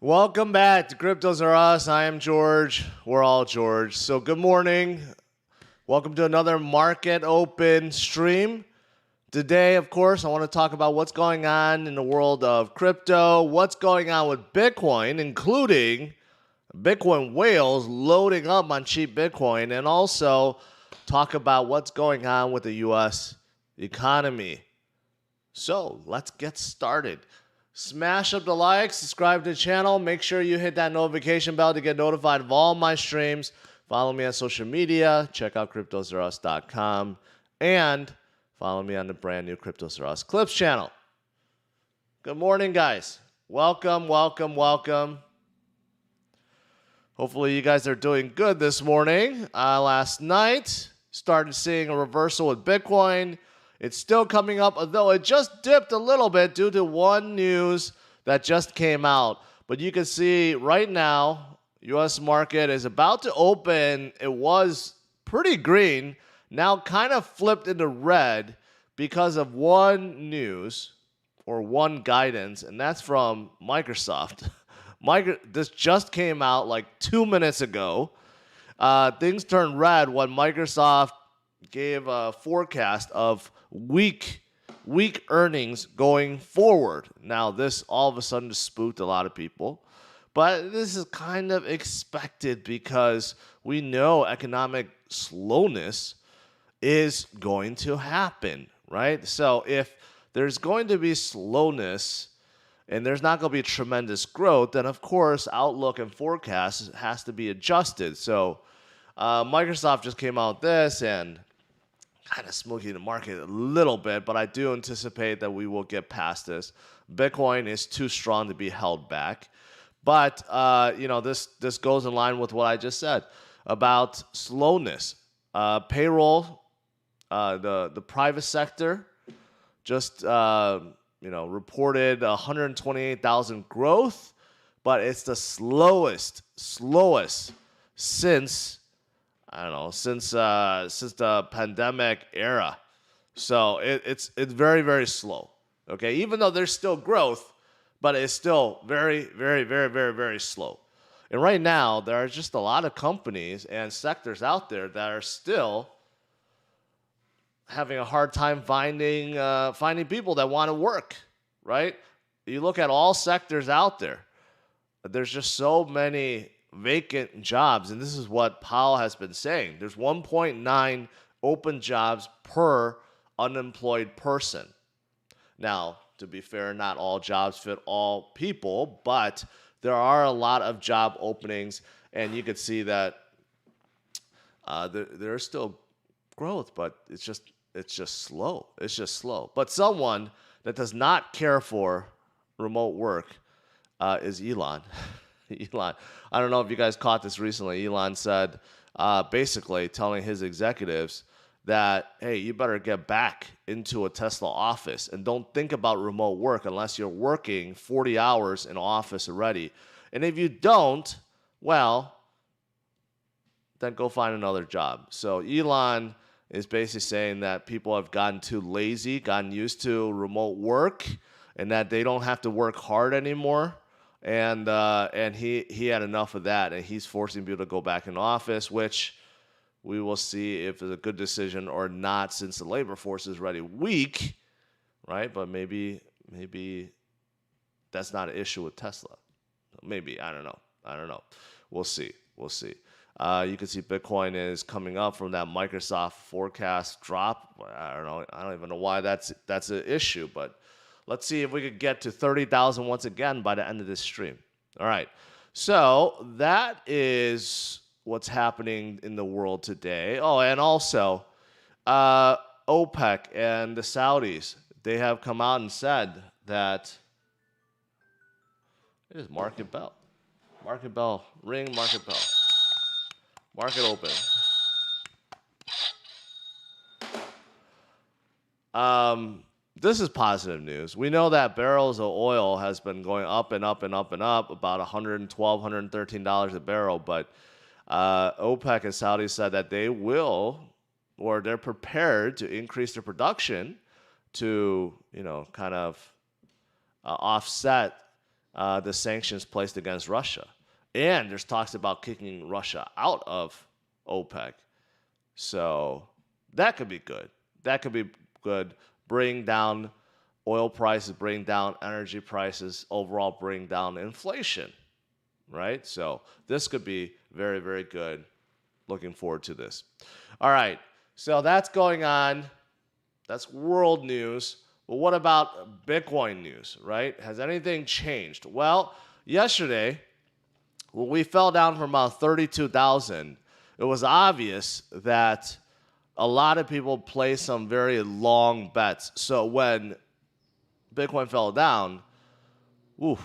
Welcome back to CryptosRUs. I am George. We're all George. So good morning. Welcome to another Market Open stream. Today, of course, I want to talk about what's going on in the world of crypto, what's going on with Bitcoin, including Bitcoin whales loading up on cheap Bitcoin, and also talk about what's going on with the U.S. economy. So let's get started. Smash up the like, subscribe to the channel, make sure you hit that notification bell to get notified of all my streams. Follow me on social media, check out CryptosRUs.com, and follow me on the brand new CryptosRUs Clips channel. Good morning, guys. Welcome, welcome, welcome. Hopefully you guys are doing good this morning. Last night, started seeing a reversal with Bitcoin. It's still coming up, although it just dipped a little bit due to one news that just came out. But you can see right now, U.S. market is about to open. It was pretty green, now kind of flipped into red because of one news or one guidance, and that's from Microsoft. This just came out like 2 minutes ago. Things turned red when Microsoft gave a forecast of weak earnings going forward. Now, this all of a sudden just spooked a lot of people, but this is kind of expected because we know economic slowness is going to happen, right? So if there's going to be slowness and there's not going to be tremendous growth, then of course outlook and forecast has to be adjusted. So Microsoft just came out with this and kind of smoking the market a little bit, but I do anticipate that we will get past this. Bitcoin is too strong to be held back. But, this goes in line with what I just said about slowness. Payroll, the private sector just, reported 128,000 growth, but it's the slowest since since the pandemic era. So it's very, very slow. Okay, even though there's still growth, but it's still very, very, very, very, very slow. And right now, there are just a lot of companies and sectors out there that are still having a hard time finding people that want to work, right? You look at all sectors out there, there's just so many vacant jobs, and this is what Powell has been saying. There's 1.9 open jobs per unemployed person. Now, to be fair, not all jobs fit all people, but there are a lot of job openings, and you could see that there's still growth, but it's just slow. It's just slow. But someone that does not care for remote work is Elon. Elon, I don't know if you guys caught this recently. Elon said, basically telling his executives that, hey, you better get back into a Tesla office and don't think about remote work unless you're working 40 hours in office already. And if you don't, well, then go find another job. So Elon is basically saying that people have gotten too lazy, gotten used to remote work, and that they don't have to work hard anymore. And he had enough of that, and he's forcing people to go back in office, which we will see if it's a good decision or not, since the labor force is already weak, right? But maybe that's not an issue with Tesla. Maybe, I don't know. We'll see. You can see Bitcoin is coming up from that Microsoft forecast drop. I don't even know why that's an issue, but let's see if we could get to 30,000 once again by the end of this stream. All right. So that is what's happening in the world today. Oh, and also OPEC and the Saudis, they have come out and said that it is market bell. Market bell. Ring market bell. Market open. This is positive news. We know that barrels of oil has been going up and up and up and up, about $112, $113 a barrel. But OPEC and Saudi said that they will, or they're prepared to increase their production to, kind of offset the sanctions placed against Russia. And there's talks about kicking Russia out of OPEC. So that could be good. That could be good. Bring down oil prices, bring down energy prices, overall bring down inflation, right? So this could be very, very good. Looking forward to this. All right, so that's going on. That's world news. But what about Bitcoin news, right? Has anything changed? Well, yesterday, when we fell down from about 32,000, it was obvious that a lot of people placed some very long bets. So when Bitcoin fell down, oof,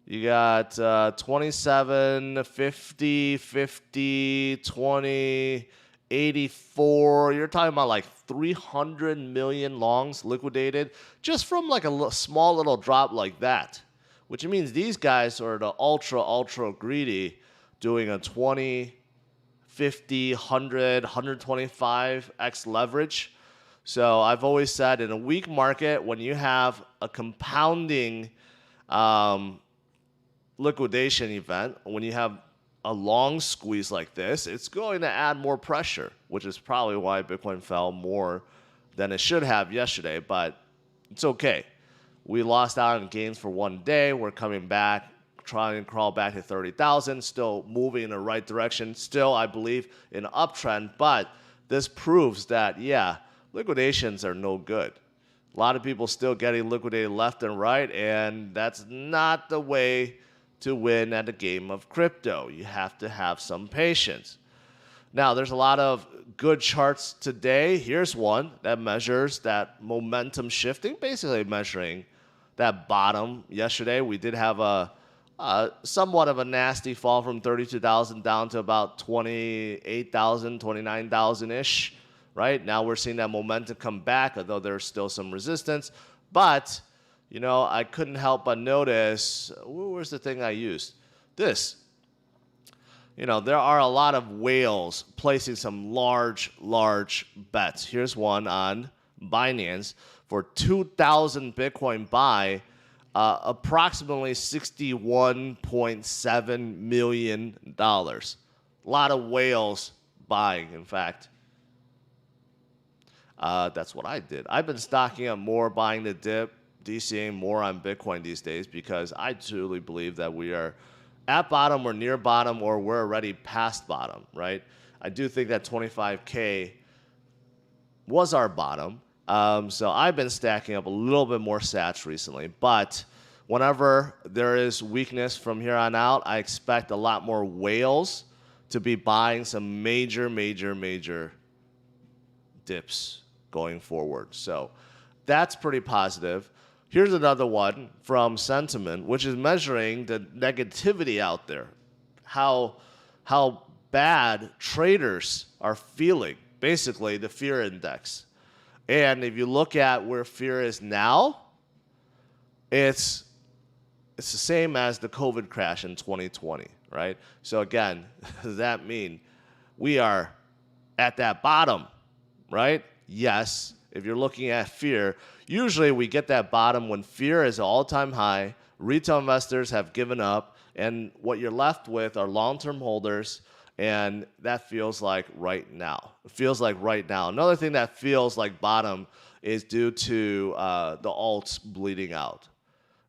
you got 27, 50, 50, 20, 84. You're talking about like 300 million longs liquidated just from like a small little drop like that, which means these guys are the ultra greedy, doing a 20, 50, 100, 125x leverage. So I've always said in a weak market, when you have a compounding liquidation event, when you have a long squeeze like this, it's going to add more pressure, which is probably why Bitcoin fell more than it should have yesterday, but it's okay. We lost out on gains for one day. We're coming back, trying to crawl back to 30,000, still moving in the right direction. Still, I believe, in an uptrend, but this proves that, yeah, liquidations are no good. A lot of people still getting liquidated left and right, and that's not the way to win at a game of crypto. You have to have some patience. Now, there's a lot of good charts today. Here's one that measures that momentum shifting, basically measuring that bottom. Yesterday, we did have a somewhat of a nasty fall from 32,000 down to about 28,000, 29,000-ish, right? Now we're seeing that momentum come back, although there's still some resistance. But, you know, I couldn't help but notice, where's the thing I used? This. You know, there are a lot of whales placing some large bets. Here's one on Binance for 2,000 Bitcoin buy, approximately $61.7 million. A lot of whales buying, in fact. That's what I did. I've been stocking up more, buying the dip, DCing more on Bitcoin these days because I truly believe that we are at bottom or near bottom or we're already past bottom, right? I do think that 25K was our bottom. So I've been stacking up a little bit more sats recently, but whenever there is weakness from here on out, I expect a lot more whales to be buying some major dips going forward. So that's pretty positive. Here's another one from Sentiment, which is measuring the negativity out there, how bad traders are feeling, basically the fear index. And if you look at where fear is now, it's the same as the COVID crash in 2020, right? So again, does that mean we are at that bottom, right? Yes. If you're looking at fear, usually we get that bottom when fear is an all-time high, retail investors have given up, and what you're left with are long-term holders, and that feels like right now. It feels like right now. Another thing that feels like bottom is due to the alts bleeding out.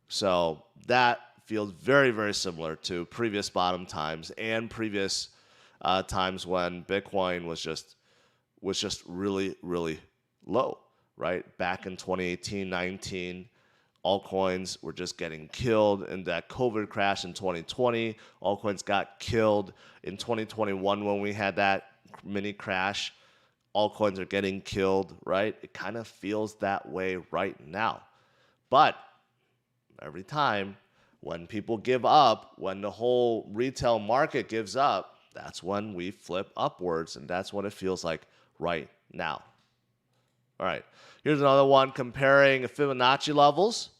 So that feels very similar to previous bottom times and previous times when Bitcoin was just really low, right? Back in 2018-19, altcoins were just getting killed. In that COVID crash in 2020, altcoins got killed. In 2021, when we had that mini crash, altcoins are getting killed, right? It kind of feels that way right now. But every time when people give up, when the whole retail market gives up, that's when we flip upwards, and that's what it feels like right now. All right, here's another one comparing Fibonacci levels.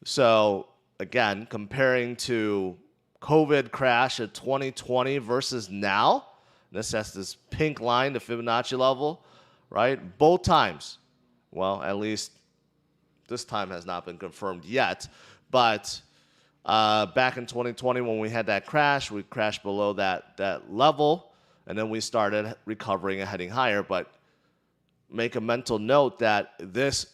So again, comparing to COVID crash of 2020 versus now. This has this pink line, the Fibonacci level, right? Both times. Well, at least this time has not been confirmed yet. But Back in 2020 when we had that crash, we crashed below that level, and then we started recovering and heading higher. But make a mental note that this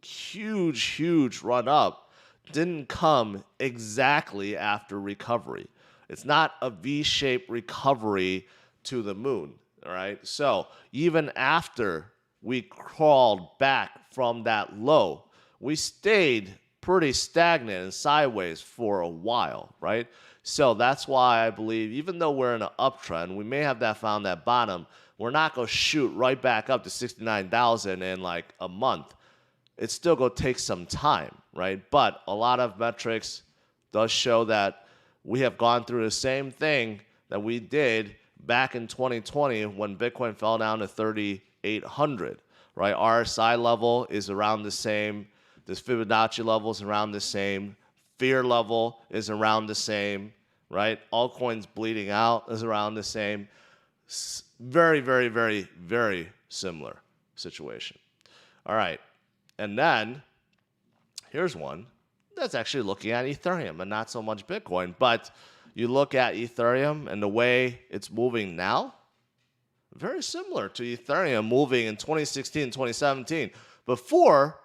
huge run up didn't come exactly after recovery. It's not a V-shaped recovery to the moon, all right? So even after we crawled back from that low, we stayed pretty stagnant and sideways for a while, right? So that's why I believe even though we're in an uptrend, we may have found that bottom, we're not going to shoot right back up to 69,000 in like a month. It's still going to take some time, right? But a lot of metrics does show that we have gone through the same thing that we did back in 2020 when Bitcoin fell down to 3,800, right? RSI level is around the same. This Fibonacci level is around the same. Fear level is around the same, right? Altcoins bleeding out is around the same. Very, very, very, very similar situation. All right. And then here's one that's actually looking at Ethereum and not so much Bitcoin. But you look at Ethereum and the way it's moving now, very similar to Ethereum moving in 2016, 2017, before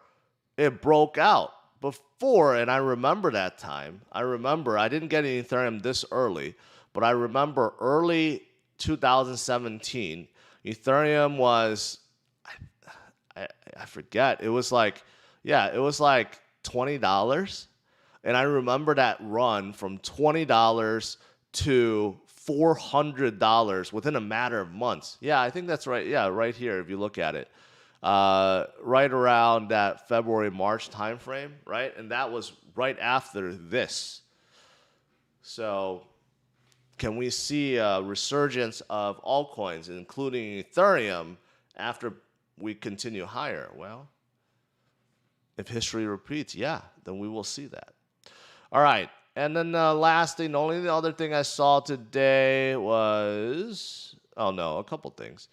it broke out. Before, and I remember that time. I didn't get an Ethereum this early, but I remember early 2017, Ethereum was, I forget, it was like $20. And I remember that run from $20 to $400 within a matter of months. Yeah, I think that's right. Yeah, right here, if you look at it. Right around that February, March timeframe, right? And that was right after this. So can we see a resurgence of altcoins, including Ethereum, after we continue higher? Well, if history repeats, yeah, then we will see that. All right. And then last thing, the only other thing I saw today was, a couple things.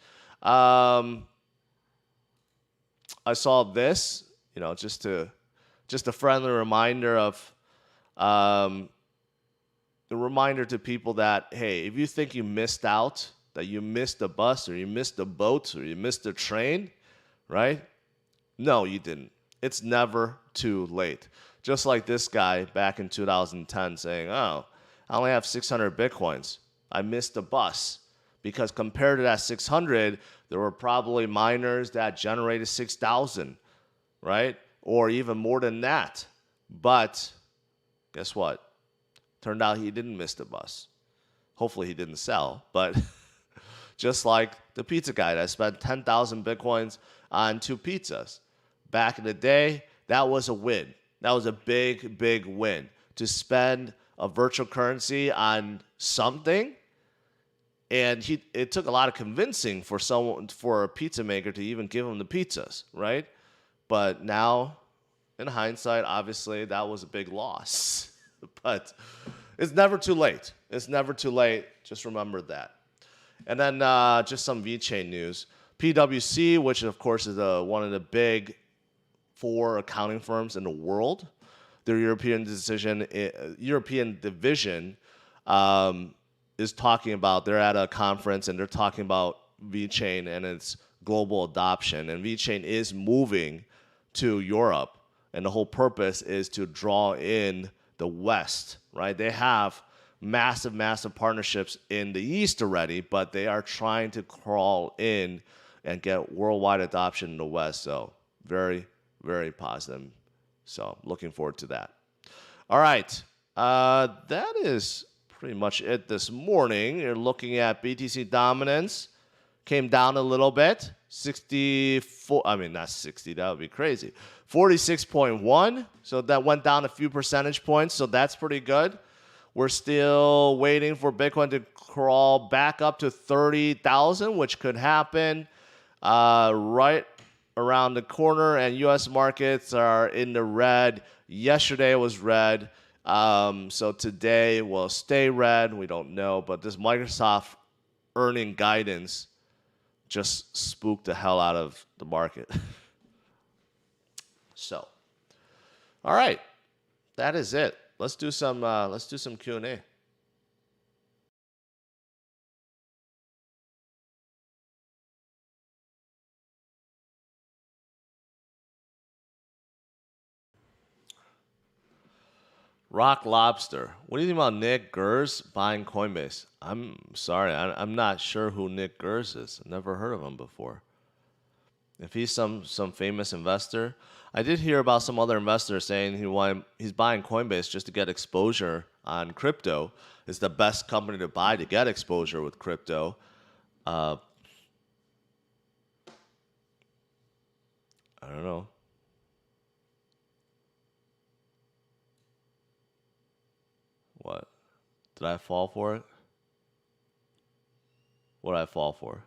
I saw this, just a friendly reminder of, a reminder to people that, hey, if you think you missed out, that you missed the bus or you missed the boat or you missed the train, right? No, you didn't. It's never too late. Just like this guy back in 2010 saying, I only have 600 Bitcoins. I missed the bus. Because compared to that 600, there were probably miners that generated 6,000, right? Or even more than that. But guess what? Turned out he didn't miss the bus. Hopefully he didn't sell. But just like the pizza guy that spent 10,000 Bitcoins on 2 pizzas. Back in the day, that was a win. That was a big, big win. To spend a virtual currency on something. And it took a lot of convincing for a pizza maker to even give him the pizzas, right? But now, in hindsight, obviously that was a big loss. But it's never too late. It's never too late. Just remember that. And then just some VeChain news. PwC, which of course is one of the big 4 accounting firms in the world, their European division. Is talking about, they're at a conference and they're talking about VeChain and its global adoption. And VeChain is moving to Europe. And the whole purpose is to draw in the West, right? They have massive, massive partnerships in the East already, but they are trying to crawl in and get worldwide adoption in the West. So very, very positive. So looking forward to that. All right. That is pretty much it this morning. You're looking at BTC dominance. Came down a little bit. 64, not 60, that would be crazy. 46.1. So that went down a few percentage points. So that's pretty good. We're still waiting for Bitcoin to crawl back up to 30,000, which could happen right around the corner. And U.S. markets are in the red. Yesterday was red. So today will stay red. We don't know. But this Microsoft earning guidance just spooked the hell out of the market. So, all right. That is it. let's do some Q&A. Rock Lobster. What do you think about Nick Gers buying Coinbase? I'm sorry, I'm not sure who Nick Gers is. I've never heard of him before. If he's some famous investor, I did hear about some other investor saying he's buying Coinbase just to get exposure on crypto. It's the best company to buy to get exposure with crypto. I don't know. What? Did I fall for it? What did I fall for?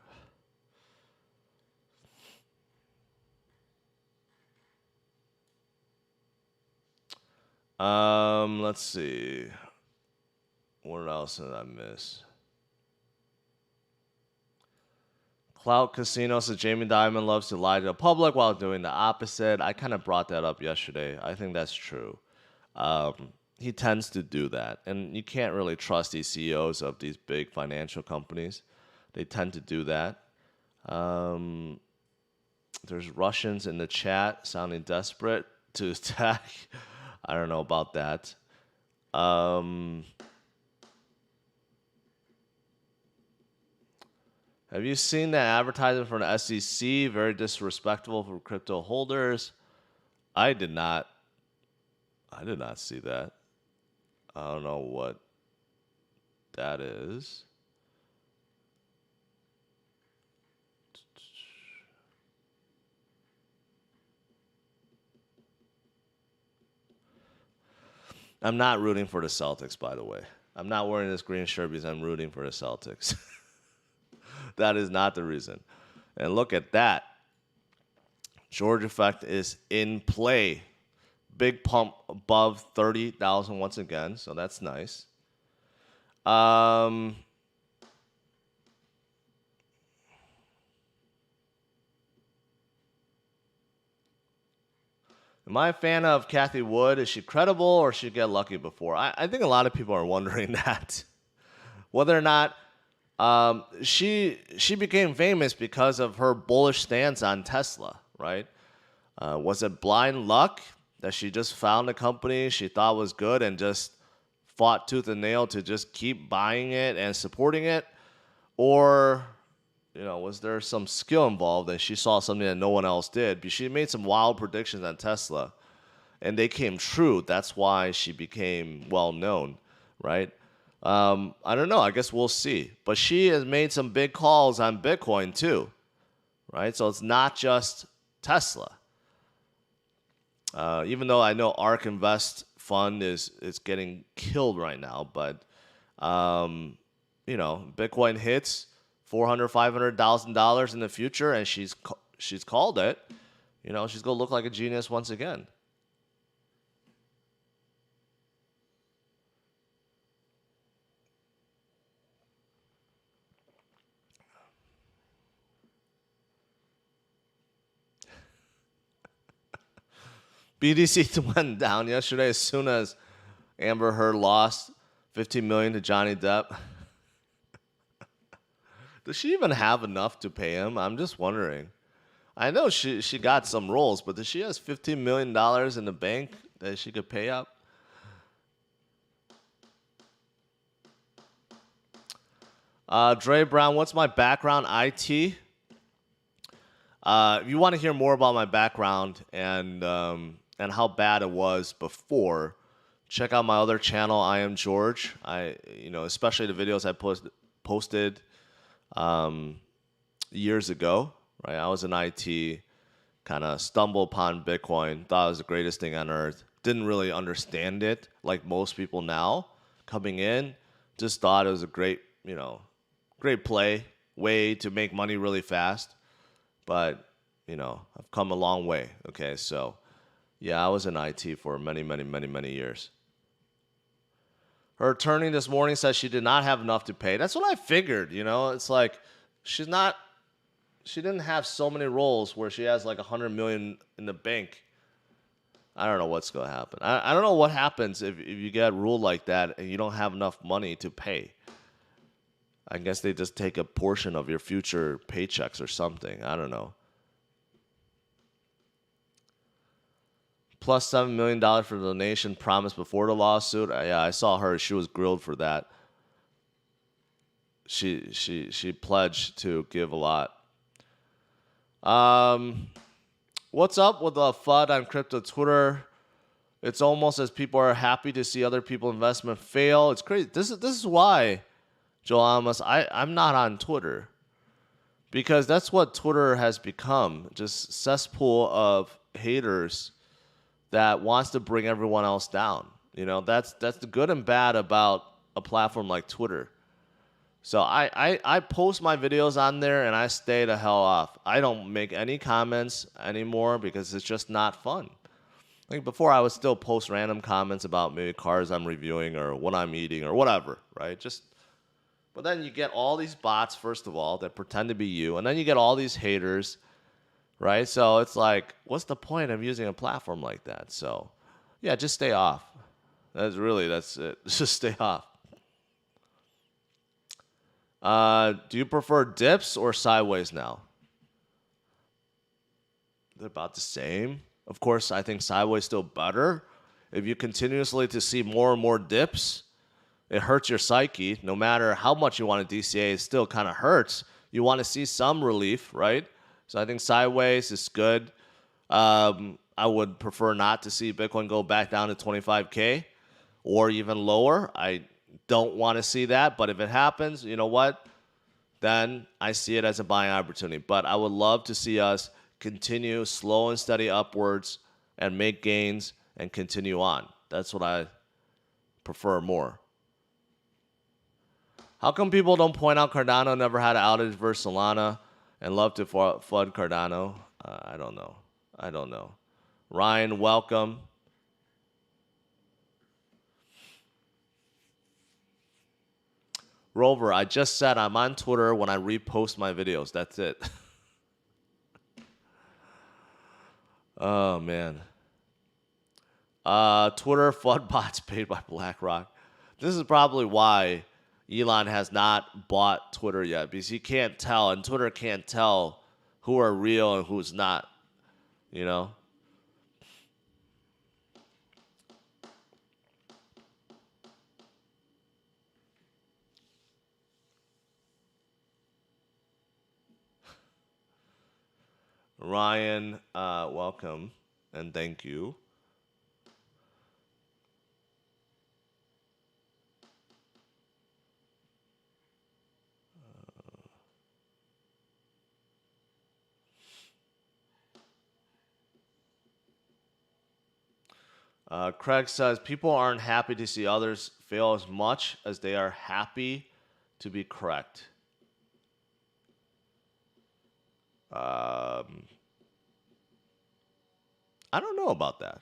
Let's see. What else did I miss? Clout Casino says Jamie Dimon loves to lie to the public while doing the opposite. I kind of brought that up yesterday. I think that's true. He tends to do that. And you can't really trust these CEOs of these big financial companies. They tend to do that. There's Russians in the chat sounding desperate to attack. I don't know about that. Have you seen that advertisement from the SEC? Very disrespectful for crypto holders. I did not see that. I don't know what that is. I'm not rooting for the Celtics, by the way. I'm not wearing this green shirt because I'm rooting for the Celtics. That is not the reason. And look at that. George effect is in play. Big pump above 30,000 once again, so that's nice. Am I a fan of Cathie Wood? Is she credible or she get lucky before? I think a lot of people are wondering that. Whether or not she became famous because of her bullish stance on Tesla, right? Was it blind luck that she just found a company she thought was good and just fought tooth and nail to just keep buying it and supporting it? Or, was there some skill involved and she saw something that no one else did? Because she made some wild predictions on Tesla and they came true. That's why she became well known, right? I don't know. I guess we'll see. But she has made some big calls on Bitcoin too, right? So it's not just Tesla. Even though I know ARK Invest Fund is getting killed right now, but Bitcoin hits $400,000, $500,000 in the future, and she's called it. She's gonna look like a genius once again. BTC went down yesterday as soon as Amber Heard lost $15 million to Johnny Depp. Does she even have enough to pay him? I'm just wondering. I know she got some rolls, but does she has $15 million in the bank that she could pay up? Dre Brown, what's my background? IT. If you want to hear more about my background and how bad it was before, check out my other channel, I Am George. Especially the videos I posted years ago. Right, I was in IT, kind of stumbled upon Bitcoin, thought it was the greatest thing on earth. Didn't really understand it like most people now coming in. Just thought it was a great play, way to make money really fast. But, I've come a long way. Okay, so yeah, I was in IT for many, many, many, many years. Her attorney this morning says she did not have enough to pay. That's what I figured, It's like she didn't have so many rolls where she has like $100 million in the bank. I don't know what's going to happen. I don't know what happens if you get ruled like that and you don't have enough money to pay. I guess they just take a portion of your future paychecks or something. I don't know. Plus $7 million for the donation promised before the lawsuit. Yeah, I saw her. She was grilled for that. She pledged to give a lot. What's up with the FUD on crypto Twitter? It's almost as people are happy to see other people's investment fail. It's crazy. This is why, Joel Amos, I'm not on Twitter. Because that's what Twitter has become. Just cesspool of haters that wants to bring everyone else down. You know, that's the good and bad about a platform like Twitter. So I post my videos on there and I stay the hell off. I don't make any comments anymore because it's just not fun. Like before, I would still post random comments about maybe cars I'm reviewing or what I'm eating or whatever, right? But then you get all these bots, first of all, that pretend to be you, and then you get all these haters, right? So it's like, what's the point of using a platform like that? So, yeah, just stay off. That's it. Just stay off. Do you prefer dips or sideways now? They're about the same. Of course, I think sideways still better. If you continuously to see more and more dips, it hurts your psyche. No matter how much you want to DCA, it still kind of hurts. You want to see some relief, right? So I think sideways is good. I would prefer not to see Bitcoin go back down to 25K or even lower. I don't want to see that, but if it happens, you know what? Then I see it as a buying opportunity. But I would love to see us continue slow and steady upwards and make gains and continue on. That's what I prefer more. How come people don't point out Cardano never had an outage versus Solana and love to flood Cardano? I don't know. Ryan, welcome. Rover, I just said I'm on Twitter when I repost my videos. That's it. Oh, man. Twitter FUD bots paid by BlackRock. This is probably why Elon has not bought Twitter yet, because he can't tell, and Twitter can't tell who are real and who's not, you know? Ryan, welcome, and thank you. Craig says, people aren't happy to see others fail as much as they are happy to be correct. I don't know about that.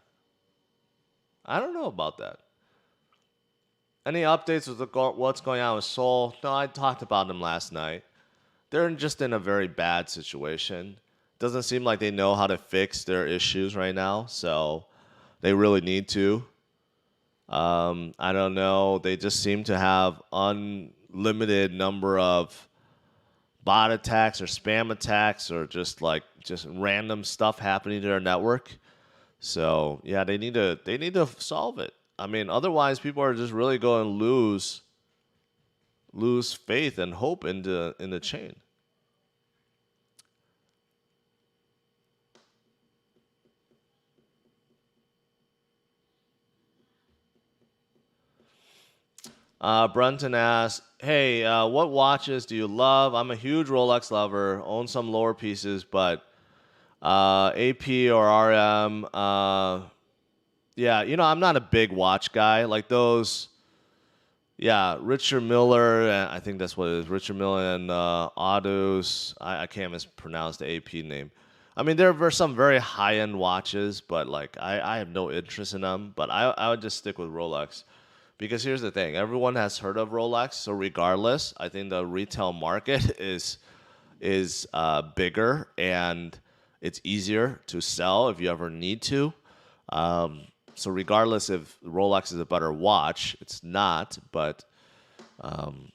Any updates with what's going on with Sol? No, I talked about them last night. They're just in a very bad situation. Doesn't seem like they know how to fix their issues right now, so they really need to. I don't know. They just seem to have unlimited number of bot attacks or spam attacks or just random stuff happening to their network. So yeah, they need to solve it. I mean, otherwise people are just really going to lose faith and hope in the chain. Brunton asks, hey, what watches do you love? I'm a huge Rolex lover, own some lower pieces, but AP or RM, yeah, I'm not a big watch guy. Like those, yeah, Richard Miller, I think that's what it is, Richard Miller and Autos, I can't mispronounce the AP name. I mean, there are some very high-end watches, but I have no interest in them, but I would just stick with Rolex. Because here's the thing, everyone has heard of Rolex, so regardless, I think the retail market is bigger and it's easier to sell if you ever need to. So regardless if Rolex is a better watch, it's not, but I'm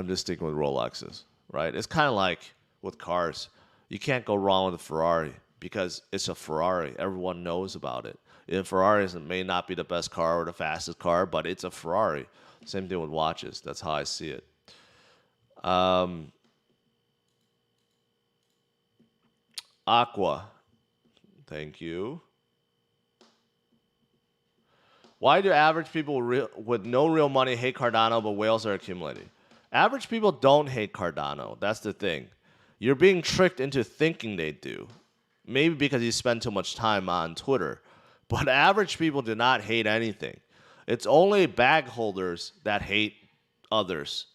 just sticking with Rolexes, right? It's kind of like with cars. You can't go wrong with a Ferrari because it's a Ferrari. Everyone knows about it. And Ferraris may not be the best car or the fastest car, but it's a Ferrari. Same thing with watches. That's how I see it. Aqua. Thank you. Why do average people with no real money hate Cardano, but whales are accumulating? Average people don't hate Cardano. That's the thing. You're being tricked into thinking they do. Maybe because you spend too much time on Twitter. But average people do not hate anything. It's only bag holders that hate others.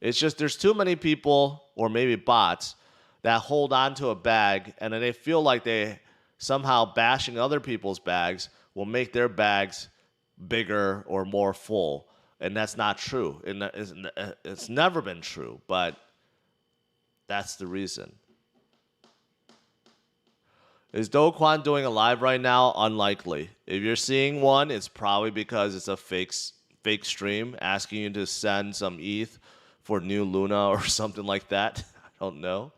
It's just there's too many people, or maybe bots, that hold on to a bag and then they feel like they somehow bashing other people's bags will make their bags bigger or more full. And that's not true. It's never been true, but that's the reason. Is Do Kwon doing a live right now? Unlikely. If you're seeing one, it's probably because it's a fake stream asking you to send some ETH for new Luna or something like that. I don't know.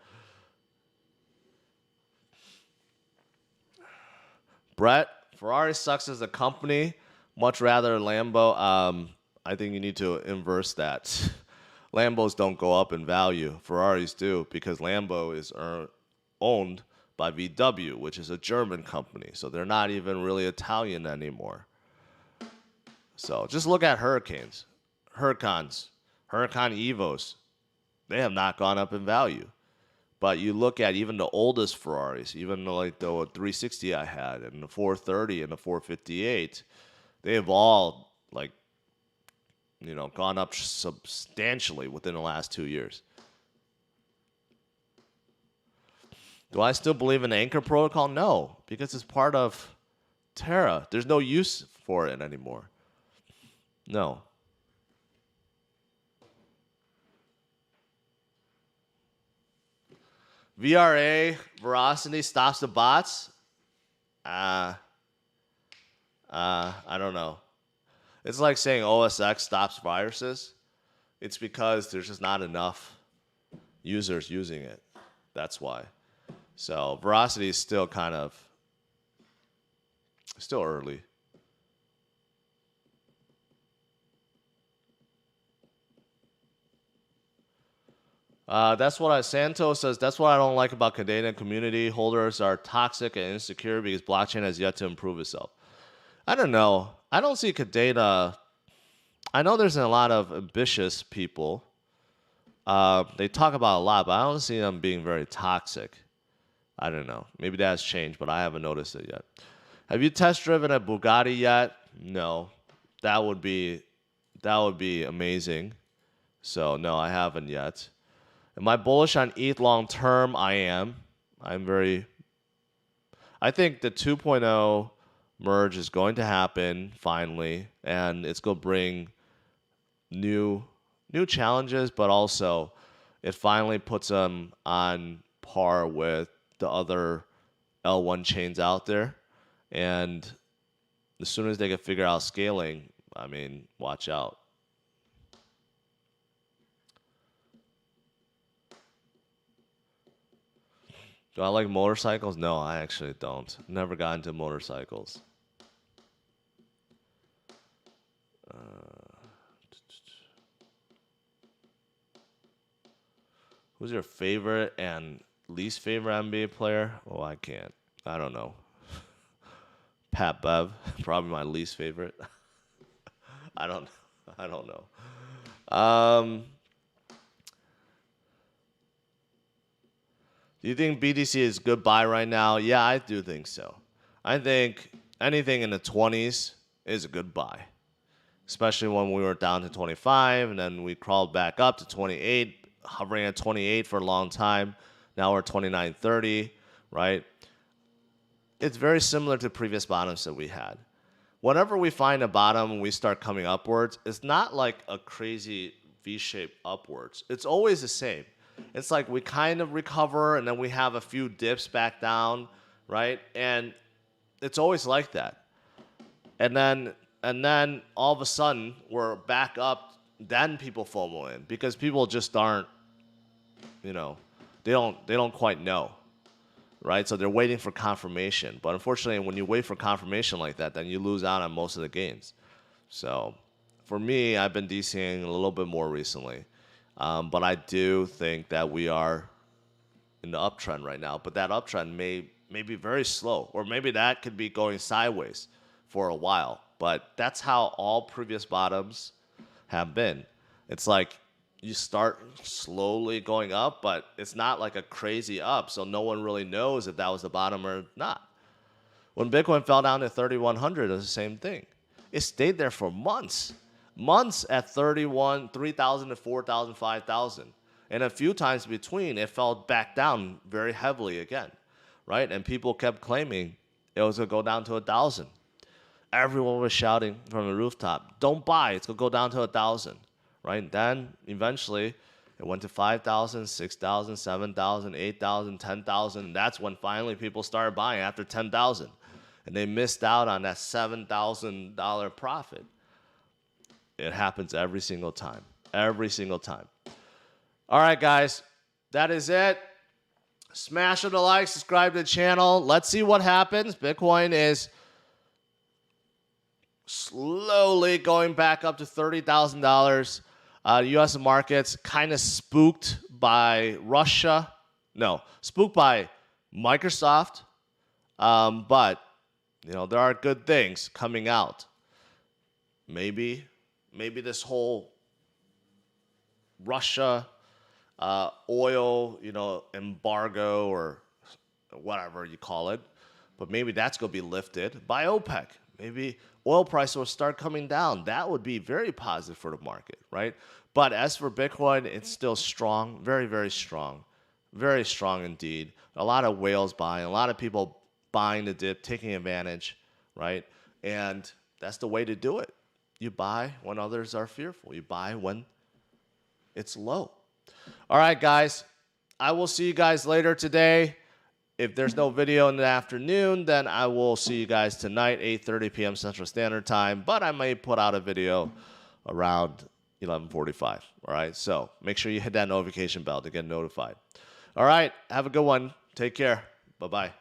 Brett, Ferrari sucks as a company. Much rather Lambo. I think you need to inverse that. Lambos don't go up in value. Ferraris do because Lambo is owned by VW, which is a German company. So they're not even really Italian anymore. So just look at Huracans, Huracan Evos. They have not gone up in value. But you look at even the oldest Ferraris, even like the 360 I had and the 430 and the 458, they have all gone up substantially within the last 2 years. Do I still believe in the Anchor Protocol? No, because it's part of Terra. There's no use for it anymore. No. VRA, Veracity stops the bots? I don't know. It's like saying OSX stops viruses. It's because there's just not enough users using it. That's why. So Veracity is still still early. Santos says, that's what I don't like about Cardano community. Holders are toxic and insecure because blockchain has yet to improve itself. I don't know. I don't see Cardano. I know there's a lot of ambitious people. They talk about a lot, but I don't see them being very toxic. I don't know. Maybe that has changed, but I haven't noticed it yet. Have you test driven a Bugatti yet? No. That would be amazing. So no, I haven't yet. Am I bullish on ETH long term? I am. I think the 2.0 merge is going to happen finally, and it's going to bring new challenges, but also it finally puts them on par with the other L1 chains out there. And as soon as they can figure out scaling, watch out. Do I like motorcycles? No, I actually don't. Never got into motorcycles. Who's your favorite and least favorite NBA player? Oh, I can't. I don't know. Pat Bev, probably my least favorite. I don't know. Do you think BTC is a good buy right now? Yeah, I do think so. I think anything in the 20s is a good buy, especially when we were down to 25 and then we crawled back up to 28, hovering at 28 for a long time. Now we're 29.30, right? It's very similar to previous bottoms that we had. Whenever we find a bottom and we start coming upwards, it's not like a crazy V-shape upwards. It's always the same. It's like we kind of recover and then we have a few dips back down, right? And it's always like that. And then all of a sudden we're back up. Then people FOMO in because people just aren't, they don't quite know, right? So they're waiting for confirmation. But unfortunately, when you wait for confirmation like that, then you lose out on most of the gains. So for me, I've been DCing a little bit more recently. But I do think that we are in the uptrend right now. But that uptrend may be very slow. Or maybe that could be going sideways for a while. But that's how all previous bottoms have been. It's like you start slowly going up, but it's not like a crazy up. So no one really knows if that was the bottom or not. When Bitcoin fell down to 3,100, it was the same thing. It stayed there for months. Months at 3,000 to 4,000, 5,000. And a few times between, it fell back down very heavily again, right? And people kept claiming it was going to go down to 1,000. Everyone was shouting from the rooftop, don't buy, it's going to go down to 1,000, right? Then eventually it went to 5,000, 6,000, 7,000, 8,000, 10,000. That's when finally people started buying after 10,000. And they missed out on that $7,000 profit. It happens every single time. Every single time. All right, guys. That is it. Smash on the like, subscribe to the channel. Let's see what happens. Bitcoin is slowly going back up to $30,000. U.S. markets kind of spooked by Russia. No, spooked by Microsoft. But, there are good things coming out. Maybe this whole Russia oil, embargo or whatever you call it, but maybe that's going to be lifted by OPEC. Maybe oil price will start coming down. That would be very positive for the market, right? But as for Bitcoin, it's still strong, very, very strong indeed. A lot of whales buying, a lot of people buying the dip, taking advantage, right? And that's the way to do it. You buy when others are fearful. You buy when it's low. All right, guys. I will see you guys later today. If there's no video in the afternoon, then I will see you guys tonight, 8:30 p.m. Central Standard Time. But I may put out a video around 11:45. All right. So make sure you hit that notification bell to get notified. All right. Have a good one. Take care. Bye-bye.